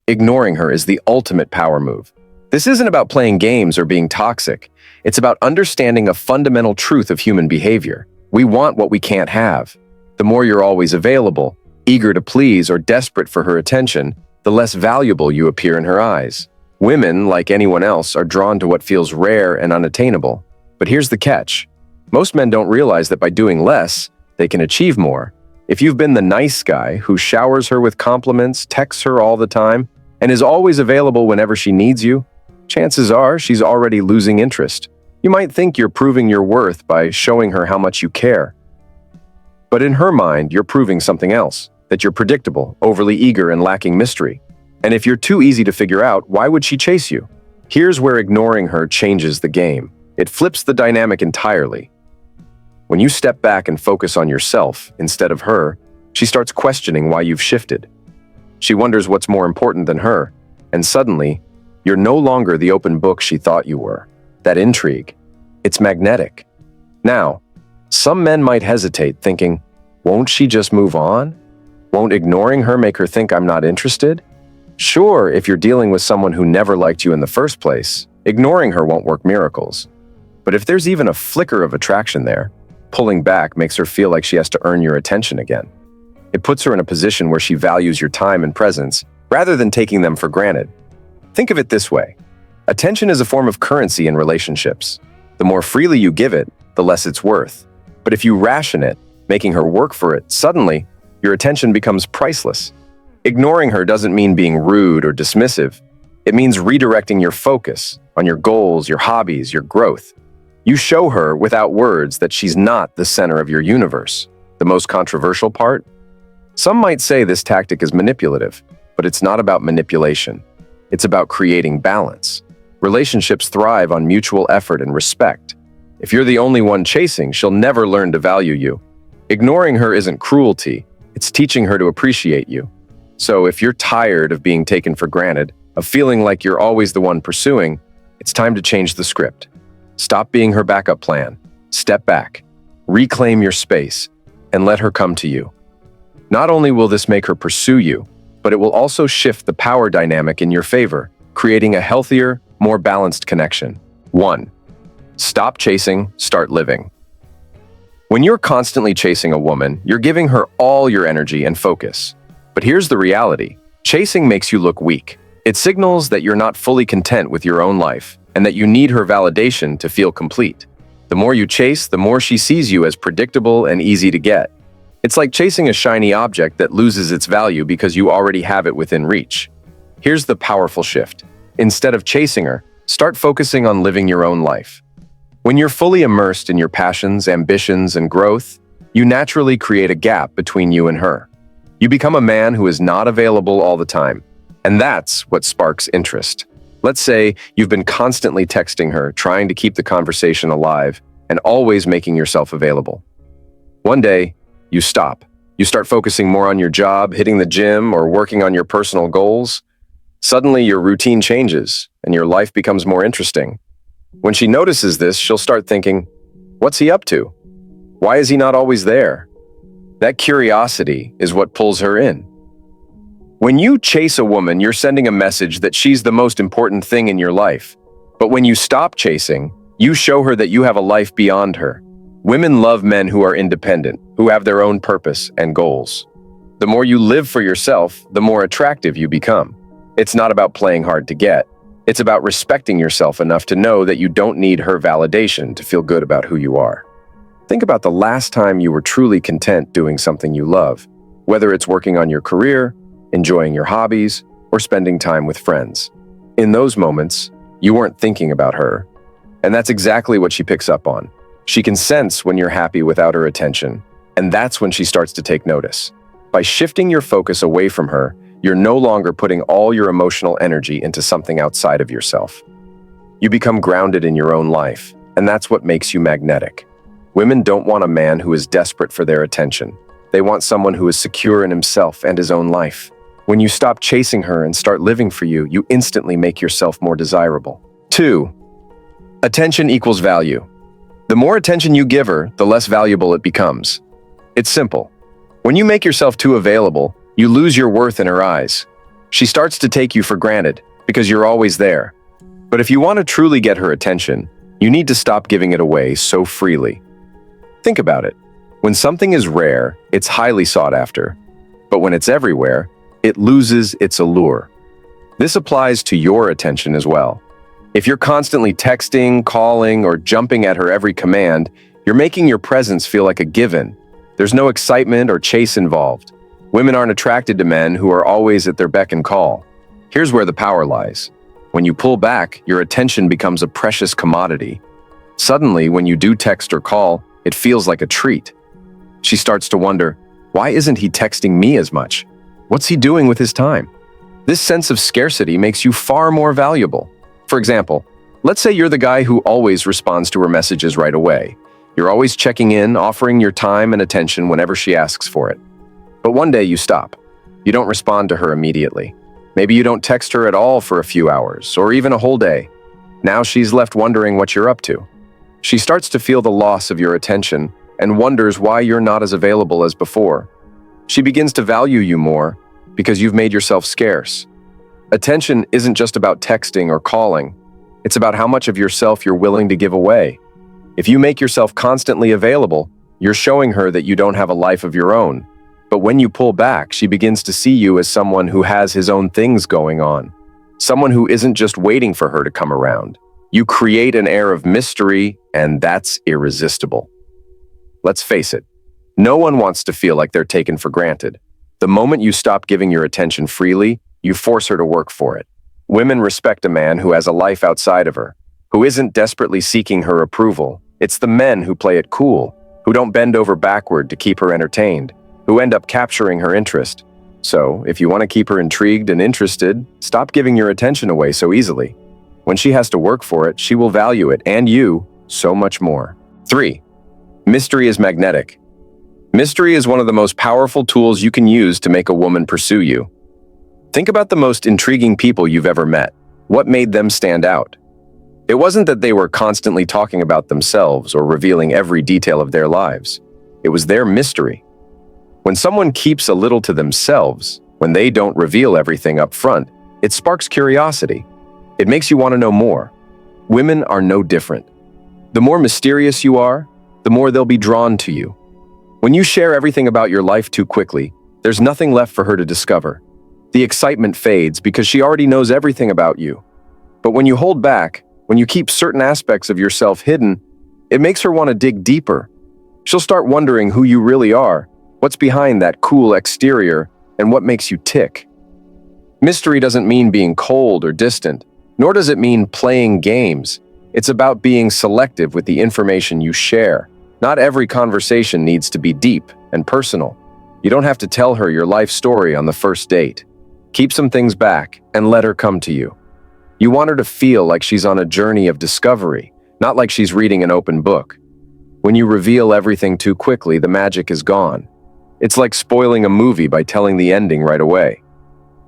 Ignoring her is the ultimate power move. This isn't about playing games or being toxic. It's about understanding a fundamental truth of human behavior. We want what we can't have. The more you're always available, eager to please, or desperate for her attention, the less valuable you appear in her eyes. Women, like anyone else, are drawn to what feels rare and unattainable. But here's the catch. Most men don't realize that by doing less, they can achieve more. If you've been the nice guy who showers her with compliments, texts her all the time, and is always available whenever she needs you, chances are she's already losing interest. You might think you're proving your worth by showing her how much you care. But in her mind, you're proving something else, that you're predictable, overly eager, and lacking mystery. And if you're too easy to figure out, why would she chase you? Here's where ignoring her changes the game. It flips the dynamic entirely. When you step back and focus on yourself instead of her, she starts questioning why you've shifted. She wonders what's more important than her, and suddenly, you're no longer the open book she thought you were. That intrigue, it's magnetic. Now, some men might hesitate, thinking, won't she just move on? Won't ignoring her make her think I'm not interested? Sure, if you're dealing with someone who never liked you in the first place, ignoring her won't work miracles. But if there's even a flicker of attraction there, pulling back makes her feel like she has to earn your attention again. It puts her in a position where she values your time and presence, rather than taking them for granted. Think of it this way. Attention is a form of currency in relationships. The more freely you give it, the less it's worth. But if you ration it, making her work for it, suddenly, your attention becomes priceless. Ignoring her doesn't mean being rude or dismissive. It means redirecting your focus on your goals, your hobbies, your growth. You show her without words that she's not the center of your universe. The most controversial part? Some might say this tactic is manipulative, but it's not about manipulation. It's about creating balance. Relationships thrive on mutual effort and respect. If you're the only one chasing, she'll never learn to value you. Ignoring her isn't cruelty, it's teaching her to appreciate you. So if you're tired of being taken for granted, of feeling like you're always the one pursuing, it's time to change the script. Stop being her backup plan. Step back, reclaim your space, and let her come to you. Not only will this make her pursue you, but it will also shift the power dynamic in your favor, creating a healthier, more balanced connection. 1. Stop chasing, start living. When you're constantly chasing a woman, you're giving her all your energy and focus. But here's the reality. Chasing makes you look weak. It signals that you're not fully content with your own life, and that you need her validation to feel complete. The more you chase, the more she sees you as predictable and easy to get. It's like chasing a shiny object that loses its value because you already have it within reach. Here's the powerful shift. Instead of chasing her, start focusing on living your own life. When you're fully immersed in your passions, ambitions, and growth, you naturally create a gap between you and her. You become a man who is not available all the time, and that's what sparks interest. Let's say you've been constantly texting her, trying to keep the conversation alive, and always making yourself available. One day, you stop. You start focusing more on your job, hitting the gym, or working on your personal goals. Suddenly, your routine changes, and your life becomes more interesting. When she notices this, she'll start thinking, what's he up to? Why is he not always there? That curiosity is what pulls her in. When you chase a woman, you're sending a message that she's the most important thing in your life. But when you stop chasing, you show her that you have a life beyond her. Women love men who are independent, who have their own purpose and goals. The more you live for yourself, the more attractive you become. It's not about playing hard to get. It's about respecting yourself enough to know that you don't need her validation to feel good about who you are. Think about the last time you were truly content doing something you love, whether it's working on your career, enjoying your hobbies, or spending time with friends. In those moments, you weren't thinking about her. And that's exactly what she picks up on. She can sense when you're happy without her attention, and that's when she starts to take notice. By shifting your focus away from her, you're no longer putting all your emotional energy into something outside of yourself. You become grounded in your own life, and that's what makes you magnetic. Women don't want a man who is desperate for their attention. They want someone who is secure in himself and his own life. When you stop chasing her and start living for you, you instantly make yourself more desirable. 2. Attention equals value. The more attention you give her, the less valuable it becomes. It's simple. When you make yourself too available, you lose your worth in her eyes. She starts to take you for granted because you're always there. But if you want to truly get her attention, you need to stop giving it away so freely. Think about it. When something is rare, it's highly sought after. But when it's everywhere, it loses its allure. This applies to your attention as well. If you're constantly texting, calling, or jumping at her every command, you're making your presence feel like a given. There's no excitement or chase involved. Women aren't attracted to men who are always at their beck and call. Here's where the power lies. When you pull back, your attention becomes a precious commodity. Suddenly, when you do text or call, it feels like a treat. She starts to wonder, why isn't he texting me as much? What's he doing with his time? This sense of scarcity makes you far more valuable. For example, let's say you're the guy who always responds to her messages right away. You're always checking in, offering your time and attention whenever she asks for it. But one day you stop. You don't respond to her immediately. Maybe you don't text her at all for a few hours, or even a whole day. Now she's left wondering what you're up to. She starts to feel the loss of your attention and wonders why you're not as available as before. She begins to value you more because you've made yourself scarce. Attention isn't just about texting or calling. It's about how much of yourself you're willing to give away. If you make yourself constantly available, you're showing her that you don't have a life of your own. But when you pull back, she begins to see you as someone who has his own things going on. Someone who isn't just waiting for her to come around. You create an air of mystery, and that's irresistible. Let's face it, no one wants to feel like they're taken for granted. The moment you stop giving your attention freely, you force her to work for it. Women respect a man who has a life outside of her, who isn't desperately seeking her approval. It's the men who play it cool, who don't bend over backward to keep her entertained, who end up capturing her interest. So, if you want to keep her intrigued and interested, stop giving your attention away so easily. When she has to work for it, she will value it, and you, so much more. 3. Mystery is magnetic. Mystery is one of the most powerful tools you can use to make a woman pursue you. Think about the most intriguing people you've ever met. What made them stand out? It wasn't that they were constantly talking about themselves or revealing every detail of their lives. It was their mystery. When someone keeps a little to themselves, when they don't reveal everything up front, it sparks curiosity. It makes you want to know more. Women are no different. The more mysterious you are, the more they'll be drawn to you. When you share everything about your life too quickly, there's nothing left for her to discover. The excitement fades because she already knows everything about you. But when you hold back, when you keep certain aspects of yourself hidden, it makes her want to dig deeper. She'll start wondering who you really are, what's behind that cool exterior, and what makes you tick. Mystery doesn't mean being cold or distant, nor does it mean playing games. It's about being selective with the information you share. Not every conversation needs to be deep and personal. You don't have to tell her your life story on the first date. Keep some things back and let her come to you. You want her to feel like she's on a journey of discovery, not like she's reading an open book. When you reveal everything too quickly, the magic is gone. It's like spoiling a movie by telling the ending right away.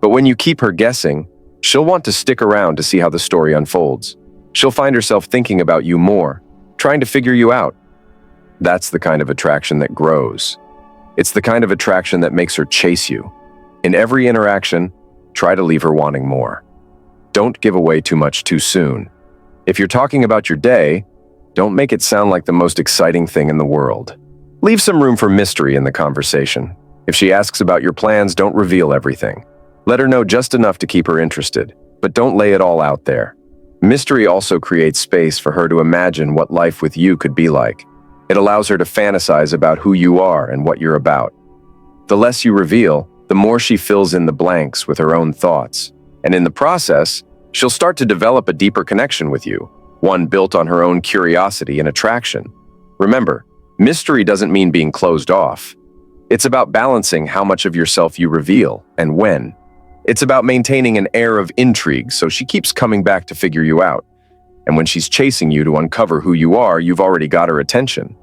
But when you keep her guessing, she'll want to stick around to see how the story unfolds. She'll find herself thinking about you more, trying to figure you out. That's the kind of attraction that grows. It's the kind of attraction that makes her chase you. In every interaction, try to leave her wanting more. Don't give away too much too soon. If you're talking about your day, don't make it sound like the most exciting thing in the world. Leave some room for mystery in the conversation. If she asks about your plans, don't reveal everything. Let her know just enough to keep her interested, but don't lay it all out there. Mystery also creates space for her to imagine what life with you could be like. It allows her to fantasize about who you are and what you're about. The less you reveal, the more she fills in the blanks with her own thoughts. And in the process, she'll start to develop a deeper connection with you, one built on her own curiosity and attraction. Remember, mystery doesn't mean being closed off. It's about balancing how much of yourself you reveal and when. It's about maintaining an air of intrigue so she keeps coming back to figure you out. And when she's chasing you to uncover who you are, you've already got her attention.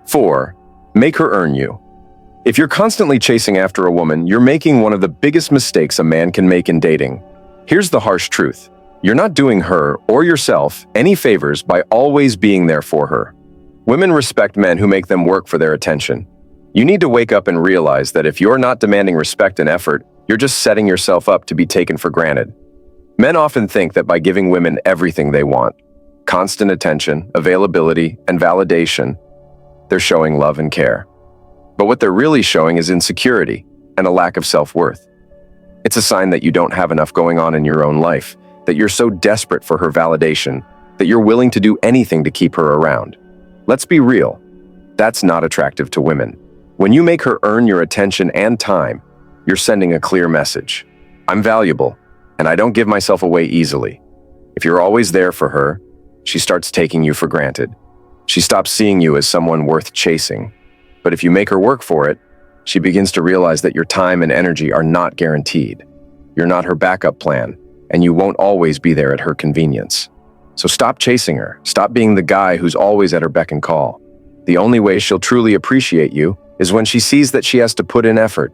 4. Make her earn you. If you're constantly chasing after a woman, you're making one of the biggest mistakes a man can make in dating. Here's the harsh truth. You're not doing her or yourself any favors by always being there for her. Women respect men who make them work for their attention. You need to wake up and realize that if you're not demanding respect and effort, You're just setting yourself up to be taken for granted. Men often think that by giving women everything they want, constant attention, availability, and validation, they're showing love and care. But what they're really showing is insecurity and a lack of self-worth. It's a sign that you don't have enough going on in your own life, that you're so desperate for her validation that you're willing to do anything to keep her around. Let's be real, that's not attractive to women. When you make her earn your attention and time, you're sending a clear message. I'm valuable, and I don't give myself away easily. If you're always there for her, she starts taking you for granted. She stops seeing you as someone worth chasing. But if you make her work for it, she begins to realize that your time and energy are not guaranteed. You're not her backup plan, and you won't always be there at her convenience. So stop chasing her. Stop being the guy who's always at her beck and call. The only way she'll truly appreciate you is when she sees that she has to put in effort.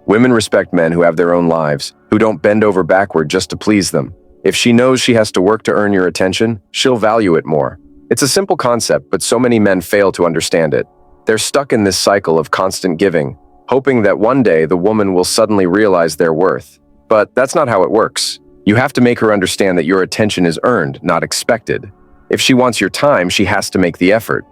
Women respect men who have their own lives, who don't bend over backward just to please them. If she knows she has to work to earn your attention, she'll value it more. It's a simple concept, but so many men fail to understand it. They're stuck in this cycle of constant giving, hoping that one day the woman will suddenly realize their worth. But that's not how it works. You have to make her understand that your attention is earned, not expected. If she wants your time, she has to make the effort.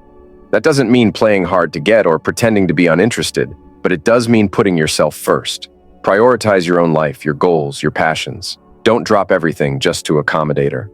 That doesn't mean playing hard to get or pretending to be uninterested, but it does mean putting yourself first. Prioritize your own life, your goals, your passions. Don't drop everything just to accommodate her.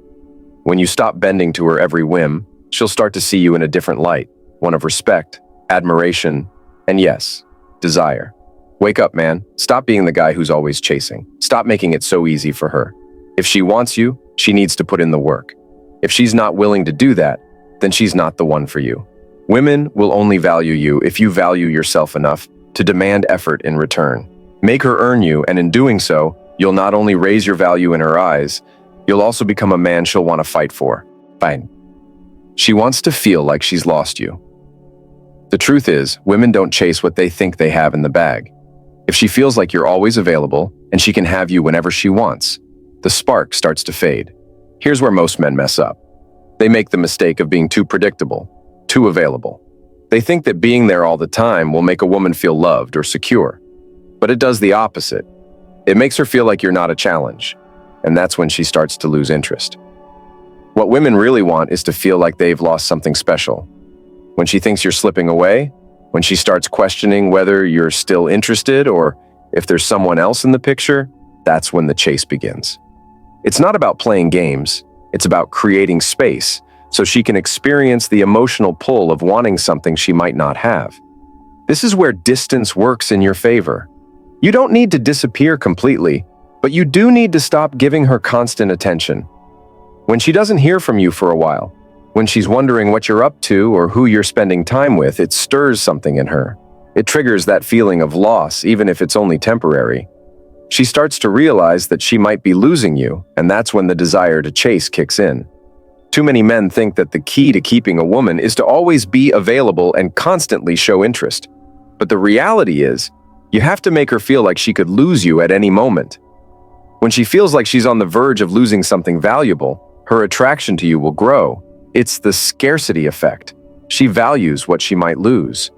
When you stop bending to her every whim, she'll start to see you in a different light, one of respect, admiration, and yes, desire. Wake up, man. Stop being the guy who's always chasing. Stop making it so easy for her. If she wants you, she needs to put in the work. If she's not willing to do that, then she's not the one for you. Women will only value you if you value yourself enough to demand effort in return. Make her earn you, and in doing so, you'll not only raise your value in her eyes, you'll also become a man she'll want to fight for. Fine. She wants to feel like she's lost you. The truth is, women don't chase what they think they have in the bag. If she feels like you're always available and she can have you whenever she wants, the spark starts to fade. Here's where most men mess up. They make the mistake of being too predictable, too available. They think that being there all the time will make a woman feel loved or secure. But it does the opposite. It makes her feel like you're not a challenge, and that's when she starts to lose interest. What women really want is to feel like they've lost something special. When she thinks you're slipping away, when she starts questioning whether you're still interested or if there's someone else in the picture, that's when the chase begins. It's not about playing games, it's about creating space so she can experience the emotional pull of wanting something she might not have. This is where distance works in your favor. You don't need to disappear completely, but you do need to stop giving her constant attention. When she doesn't hear from you for a while, when she's wondering what you're up to or who you're spending time with, it stirs something in her. It triggers that feeling of loss, even if it's only temporary. She starts to realize that she might be losing you, and that's when the desire to chase kicks in. Too many men think that the key to keeping a woman is to always be available and constantly show interest. But the reality is, you have to make her feel like she could lose you at any moment. When she feels like she's on the verge of losing something valuable, her attraction to you will grow. It's the scarcity effect. She values what she might lose.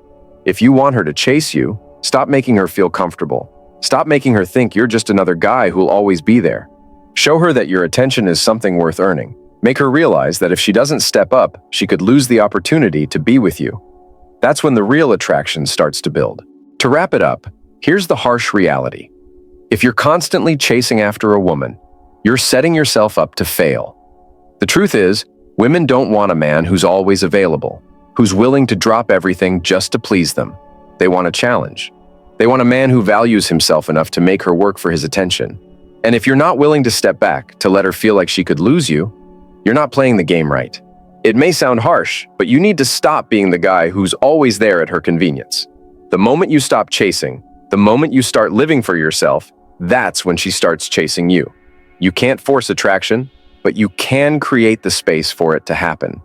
If you want her to chase you, stop making her feel comfortable. Stop making her think you're just another guy who'll always be there. Show her that your attention is something worth earning. Make her realize that if she doesn't step up, she could lose the opportunity to be with you. That's when the real attraction starts to build. To wrap it up, here's the harsh reality. If you're constantly chasing after a woman, you're setting yourself up to fail. The truth is, women don't want a man who's always available, who's willing to drop everything just to please them. They want a challenge. They want a man who values himself enough to make her work for his attention. And if you're not willing to step back to let her feel like she could lose you, you're not playing the game right. It may sound harsh, but you need to stop being the guy who's always there at her convenience. The moment you stop chasing, the moment you start living for yourself, that's when she starts chasing you. You can't force attraction, but you can create the space for it to happen.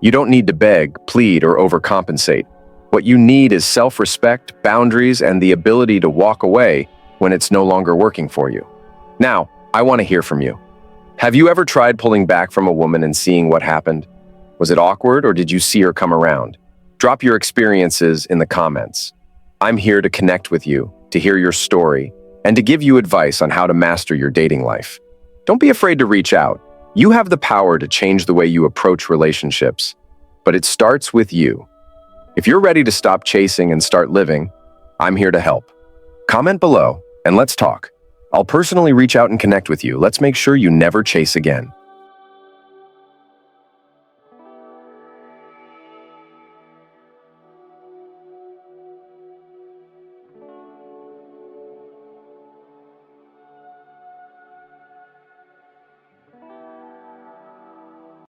You don't need to beg, plead, or overcompensate. What you need is self-respect, boundaries, and the ability to walk away when it's no longer working for you. Now, I want to hear from you. Have you ever tried pulling back from a woman and seeing what happened? Was it awkward, or did you see her come around? Drop your experiences in the comments. I'm here to connect with you, to hear your story, and to give you advice on how to master your dating life. Don't be afraid to reach out. You have the power to change the way you approach relationships, but it starts with you. If you're ready to stop chasing and start living, I'm here to help. Comment below and let's talk. I'll personally reach out and connect with you. Let's make sure you never chase again.